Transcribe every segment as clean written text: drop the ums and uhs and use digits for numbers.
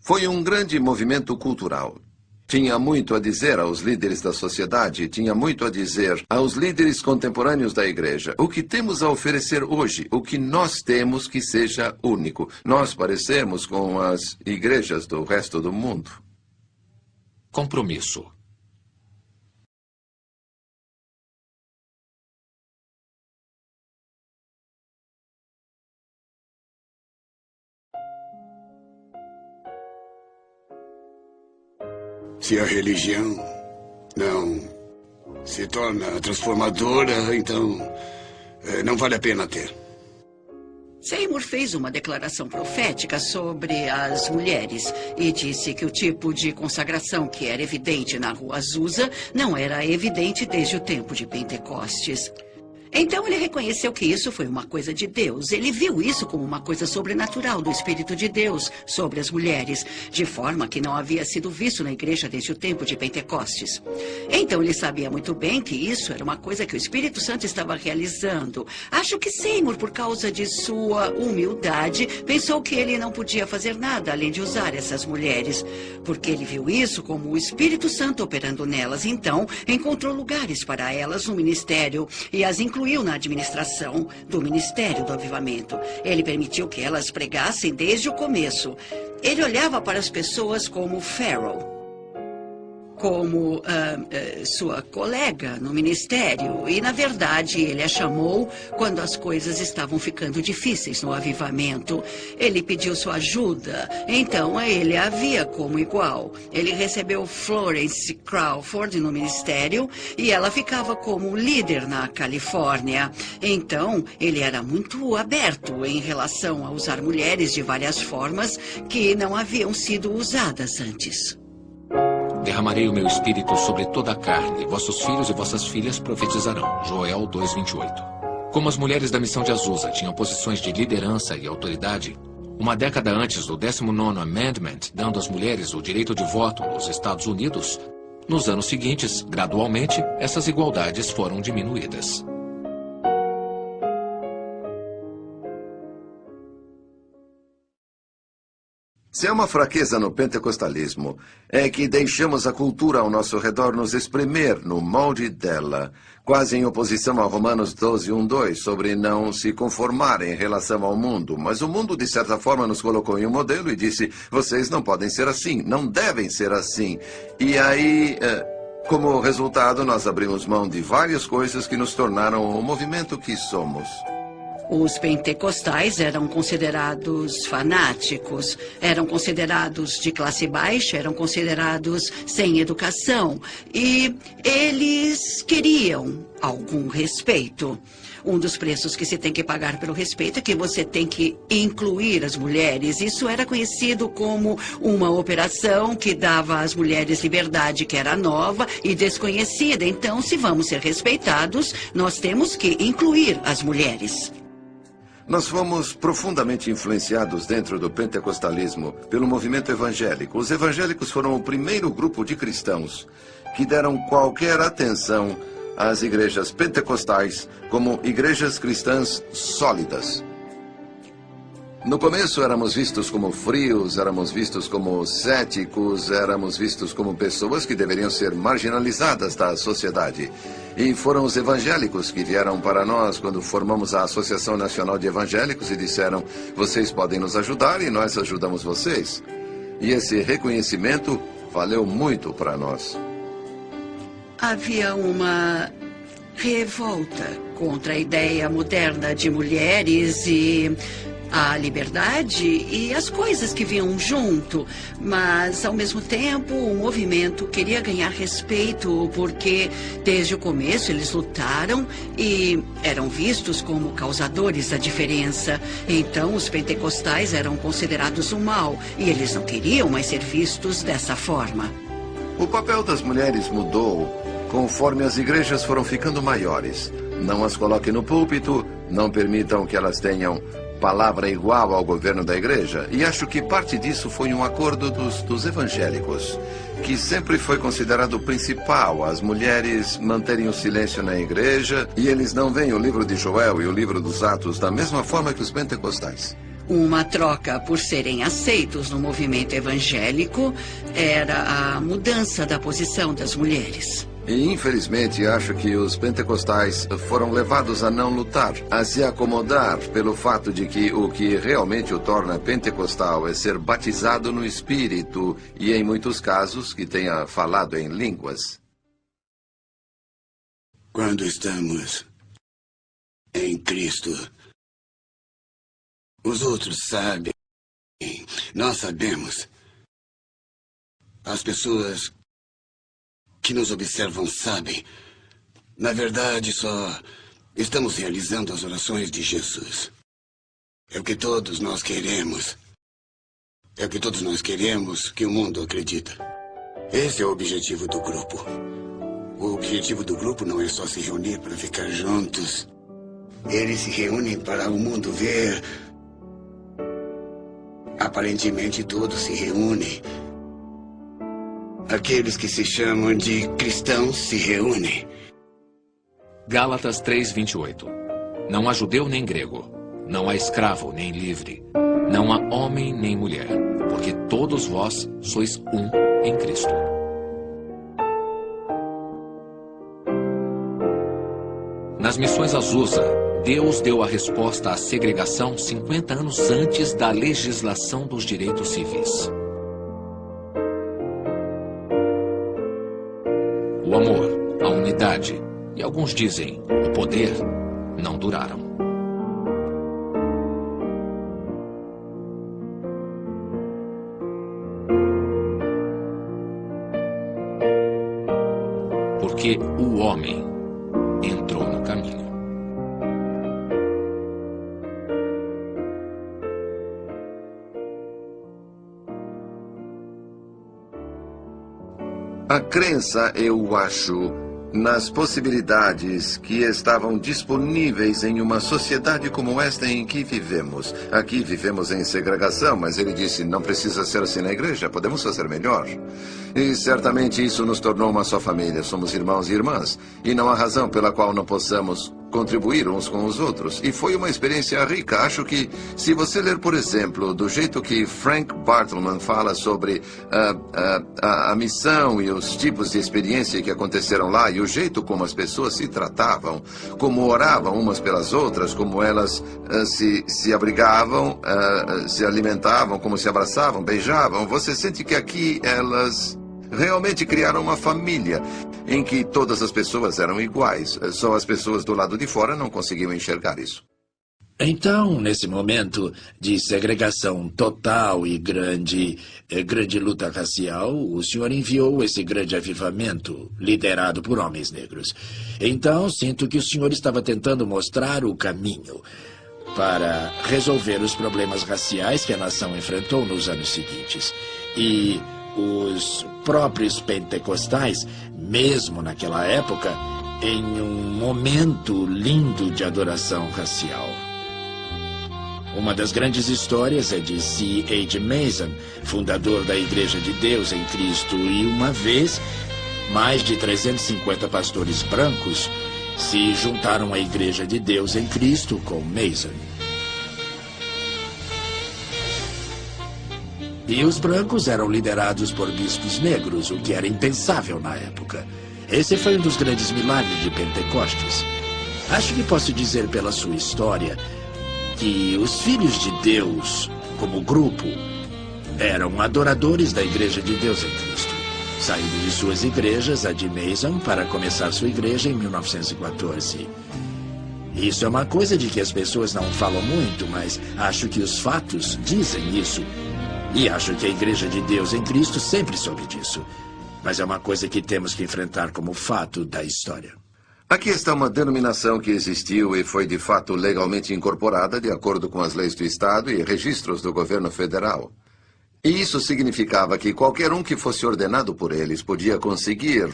Foi um grande movimento cultural. Tinha muito a dizer aos líderes da sociedade, tinha muito a dizer aos líderes contemporâneos da igreja. O que temos a oferecer hoje, o que nós temos que seja único. Nós parecemos com as igrejas do resto do mundo. Compromisso. Se a religião não se torna transformadora, então não vale a pena ter. Seymour fez uma declaração profética sobre as mulheres e disse que o tipo de consagração que era evidente na Rua Azusa não era evidente desde o tempo de Pentecostes. Então ele reconheceu que isso foi uma coisa de Deus. Ele viu isso como uma coisa sobrenatural do Espírito de Deus sobre as mulheres, de forma que não havia sido visto na igreja desde o tempo de Pentecostes. Então ele sabia muito bem que isso era uma coisa que o Espírito Santo estava realizando. Acho que Seymour, por causa de sua humildade, pensou que ele não podia fazer nada além de usar essas mulheres, porque ele viu isso como o Espírito Santo operando nelas. Então encontrou lugares para elas no ministério e as incluiu na administração do Ministério do Avivamento. Ele permitiu que elas pregassem desde o começo. Ele olhava para as pessoas como Farrell, como sua colega no ministério. E, na verdade, ele a chamou quando as coisas estavam ficando difíceis no avivamento. Ele pediu sua ajuda, então ele a via como igual. Ele recebeu Florence Crawford no ministério e ela ficava como líder na Califórnia. Então, ele era muito aberto em relação a usar mulheres de várias formas que não haviam sido usadas antes. Derramarei o meu espírito sobre toda a carne. Vossos filhos e vossas filhas profetizarão. Joel 2:28. Como as mulheres da missão de Azusa tinham posições de liderança e autoridade, uma década antes do 19º Amendment, dando às mulheres o direito de voto nos Estados Unidos, nos anos seguintes, gradualmente, essas igualdades foram diminuídas. Se há uma fraqueza no pentecostalismo, é que deixamos a cultura ao nosso redor nos espremer no molde dela, quase em oposição a Romanos 12:1-2, sobre não se conformar em relação ao mundo. Mas o mundo, de certa forma, nos colocou em um modelo e disse, vocês não podem ser assim, não devem ser assim. E aí, como resultado, nós abrimos mão de várias coisas que nos tornaram o movimento que somos. Os pentecostais eram considerados fanáticos, eram considerados de classe baixa, eram considerados sem educação. E eles queriam algum respeito. Um dos preços que se tem que pagar pelo respeito é que você tem que incluir as mulheres. Isso era conhecido como uma operação que dava às mulheres liberdade, que era nova e desconhecida. Então, se vamos ser respeitados, nós temos que incluir as mulheres. Nós fomos profundamente influenciados dentro do pentecostalismo pelo movimento evangélico. Os evangélicos foram o primeiro grupo de cristãos que deram qualquer atenção às igrejas pentecostais como igrejas cristãs sólidas. No começo éramos vistos como frios, éramos vistos como céticos, éramos vistos como pessoas que deveriam ser marginalizadas da sociedade. E foram os evangélicos que vieram para nós quando formamos a Associação Nacional de Evangélicos e disseram, vocês podem nos ajudar e nós ajudamos vocês. E esse reconhecimento valeu muito para nós. Havia uma revolta contra a ideia moderna de mulheres e a liberdade e as coisas que vinham junto, mas, ao mesmo tempo, o movimento queria ganhar respeito porque, desde o começo, eles lutaram e eram vistos como causadores da diferença. Então, os pentecostais eram considerados o mal e eles não queriam mais ser vistos dessa forma. O papel das mulheres mudou conforme as igrejas foram ficando maiores. Não as coloquem no púlpito, não permitam que elas tenham palavra igual ao governo da igreja. E acho que parte disso foi um acordo dos evangélicos, que sempre foi considerado o principal, as mulheres manterem o silêncio na igreja, e eles não veem o livro de Joel e o livro dos Atos da mesma forma que os pentecostais. Uma troca por serem aceitos no movimento evangélico era a mudança da posição das mulheres. E, infelizmente, acho que os pentecostais foram levados a não lutar, a se acomodar pelo fato de que o que realmente o torna pentecostal é ser batizado no Espírito e, em muitos casos, que tenha falado em línguas. Quando estamos em Cristo, os outros sabem, nós sabemos. As pessoas que nos observam sabem. Na verdade, só estamos realizando as orações de Jesus. É o que todos nós queremos. É o que todos nós queremos que o mundo acredita. Esse é o objetivo do grupo. O objetivo do grupo não é só se reunir para ficar juntos. Eles se reúnem para o mundo ver. Aparentemente todos se reúnem. Aqueles que se chamam de cristãos se reúnem. Gálatas 3:28. Não há judeu nem grego, não há escravo nem livre, não há homem nem mulher, porque todos vós sois um em Cristo. Nas missões Azusa, Deus deu a resposta à segregação 50 anos antes da legislação dos direitos civis. O amor, a unidade e, alguns dizem, o poder não duraram. Porque o homem entrou no caminho. A crença, eu acho, nas possibilidades que estavam disponíveis em uma sociedade como esta em que vivemos. Aqui vivemos em segregação, mas ele disse, não precisa ser assim na igreja, podemos fazer melhor. E certamente isso nos tornou uma só família, somos irmãos e irmãs, e não há razão pela qual não possamos contribuir uns com os outros. E foi uma experiência rica. Acho que, se você ler, por exemplo, do jeito que Frank Bartleman fala sobre a missão e os tipos de experiência que aconteceram lá, e o jeito como as pessoas se tratavam, como oravam umas pelas outras, como elas se abrigavam, se alimentavam, como se abraçavam, beijavam, você sente que aqui elas realmente criaram uma família em que todas as pessoas eram iguais. Só as pessoas do lado de fora não conseguiam enxergar isso. Então, nesse momento de segregação total e grande luta racial, o senhor enviou esse grande avivamento, liderado por homens negros. Então, sinto que o senhor estava tentando mostrar o caminho para resolver os problemas raciais que a nação enfrentou nos anos seguintes. E os próprios pentecostais, mesmo naquela época, em um momento lindo de adoração racial. Uma das grandes histórias é de C.H. Mason, fundador da Igreja de Deus em Cristo, e uma vez, mais de 350 pastores brancos se juntaram à Igreja de Deus em Cristo com Mason. E os brancos eram liderados por bispos negros, o que era impensável na época. Esse foi um dos grandes milagres de Pentecostes. Acho que posso dizer pela sua história que os filhos de Deus, como grupo, eram adoradores da Igreja de Deus em Cristo, saindo de suas igrejas, a de Mason, para começar sua igreja em 1914. Isso é uma coisa de que as pessoas não falam muito, mas acho que os fatos dizem isso. E acho que a Igreja de Deus em Cristo sempre soube disso. Mas é uma coisa que temos que enfrentar como fato da história. Aqui está uma denominação que existiu e foi de fato legalmente incorporada de acordo com as leis do Estado e registros do governo federal. E isso significava que qualquer um que fosse ordenado por eles podia conseguir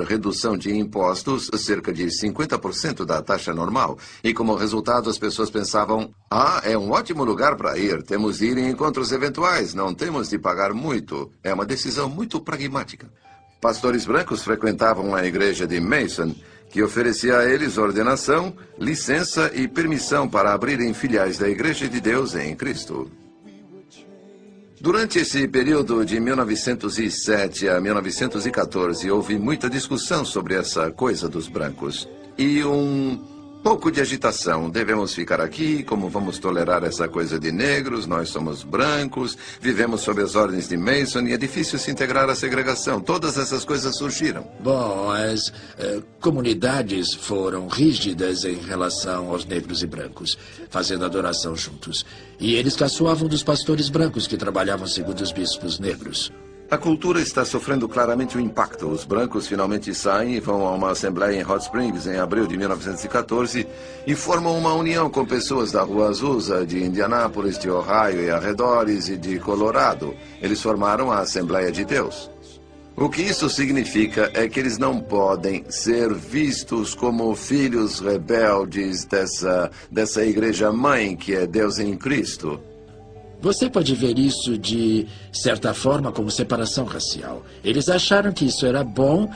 redução de impostos, cerca de 50% da taxa normal. E como resultado as pessoas pensavam, é um ótimo lugar para ir, temos de ir em encontros eventuais, não temos de pagar muito. É uma decisão muito pragmática. Pastores brancos frequentavam a igreja de Mason que oferecia a eles ordenação, licença e permissão para abrirem filiais da Igreja de Deus em Cristo. Durante esse período de 1907 a 1914, houve muita discussão sobre essa coisa dos brancos. E pouco de agitação. Devemos ficar aqui? Como vamos tolerar essa coisa de negros? Nós somos brancos, vivemos sob as ordens de Mason e é difícil se integrar à segregação. Todas essas coisas surgiram. Bom, as comunidades foram rígidas em relação aos negros e brancos, fazendo adoração juntos. E eles caçoavam dos pastores brancos que trabalhavam segundo os bispos negros. A cultura está sofrendo claramente o impacto. Os brancos finalmente saem e vão a uma assembleia em Hot Springs em abril de 1914 e formam uma união com pessoas da Rua Azusa, de Indianápolis, de Ohio e arredores e de Colorado. Eles formaram a Assembleia de Deus. O que isso significa é que eles não podem ser vistos como filhos rebeldes dessa igreja-mãe que é Deus em Cristo. Você pode ver isso de certa forma como separação racial. Eles acharam que isso era bom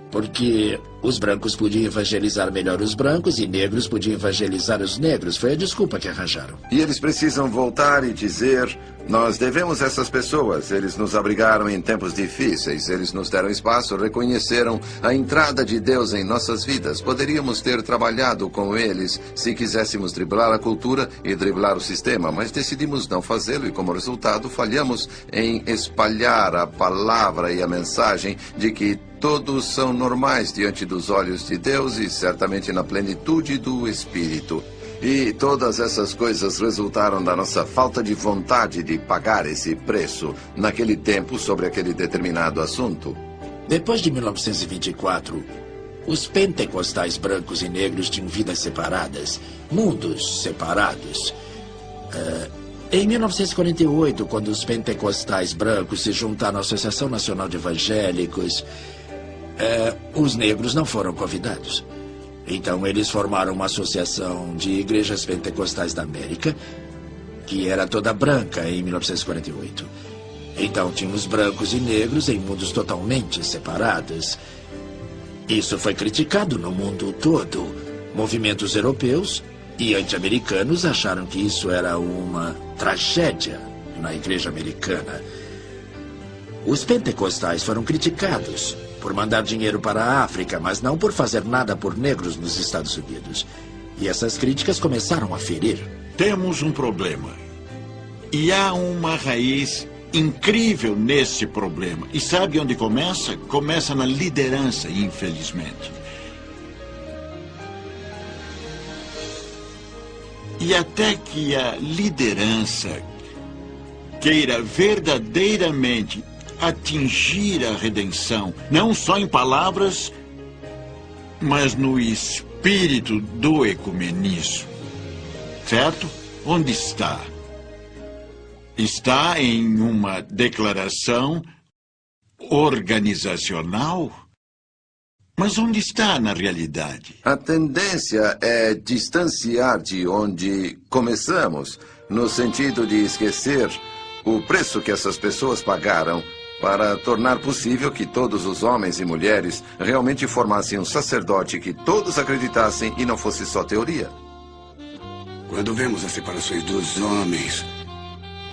porque os brancos podiam evangelizar melhor os brancos e negros podiam evangelizar os negros. Foi a desculpa que arranjaram. E eles precisam voltar e dizer: nós devemos essas pessoas. Eles nos abrigaram em tempos difíceis. Eles nos deram espaço, reconheceram a entrada de Deus em nossas vidas. Poderíamos ter trabalhado com eles se quiséssemos driblar a cultura e driblar o sistema, mas decidimos não fazê-lo e, como resultado, falhamos em espalhar a palavra e a mensagem de que todos são normais diante dos olhos de Deus e certamente na plenitude do Espírito. E todas essas coisas resultaram da nossa falta de vontade de pagar esse preço naquele tempo sobre aquele determinado assunto. Depois de 1924, os pentecostais brancos e negros tinham vidas separadas, mundos separados. Em 1948, quando os pentecostais brancos se juntaram à Associação Nacional de Evangélicos, os negros não foram convidados. Então eles formaram uma associação de igrejas pentecostais da América, que era toda branca em 1948. Então tínhamos brancos e negros em mundos totalmente separados. Isso foi criticado no mundo todo. Movimentos europeus e anti-americanos acharam que isso era uma tragédia na igreja americana. Os pentecostais foram criticados por mandar dinheiro para a África, mas não por fazer nada por negros nos Estados Unidos. E essas críticas começaram a ferir. Temos um problema. E há uma raiz incrível nesse problema. E sabe onde começa? Começa na liderança, infelizmente. E até que a liderança queira verdadeiramente atingir a redenção, não só em palavras, mas no espírito do ecumenismo. Certo? Onde está? Está em uma declaração organizacional? Mas onde está na realidade? A tendência é distanciar de onde começamos, no sentido de esquecer o preço que essas pessoas pagaram para tornar possível que todos os homens e mulheres realmente formassem um sacerdote que todos acreditassem e não fosse só teoria. Quando vemos as separações dos homens,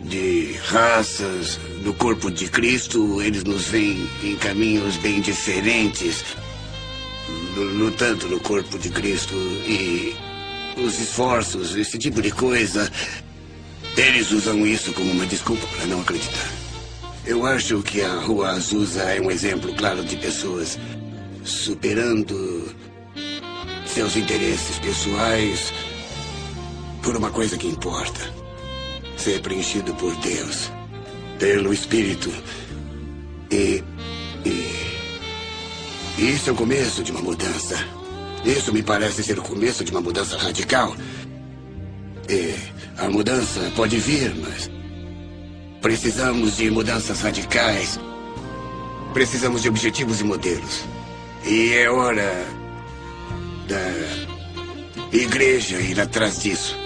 de raças, do corpo de Cristo, eles nos veem em caminhos bem diferentes, lutando no corpo de Cristo e os esforços, esse tipo de coisa, eles usam isso como uma desculpa para não acreditar. Eu acho que a Rua Azusa é um exemplo claro de pessoas superando seus interesses pessoais por uma coisa que importa: ser preenchido por Deus, pelo Espírito. E isso é o começo de uma mudança. Isso me parece ser o começo de uma mudança radical. E a mudança pode vir, mas precisamos de mudanças radicais. Precisamos de objetivos e modelos. E é hora da igreja ir atrás disso.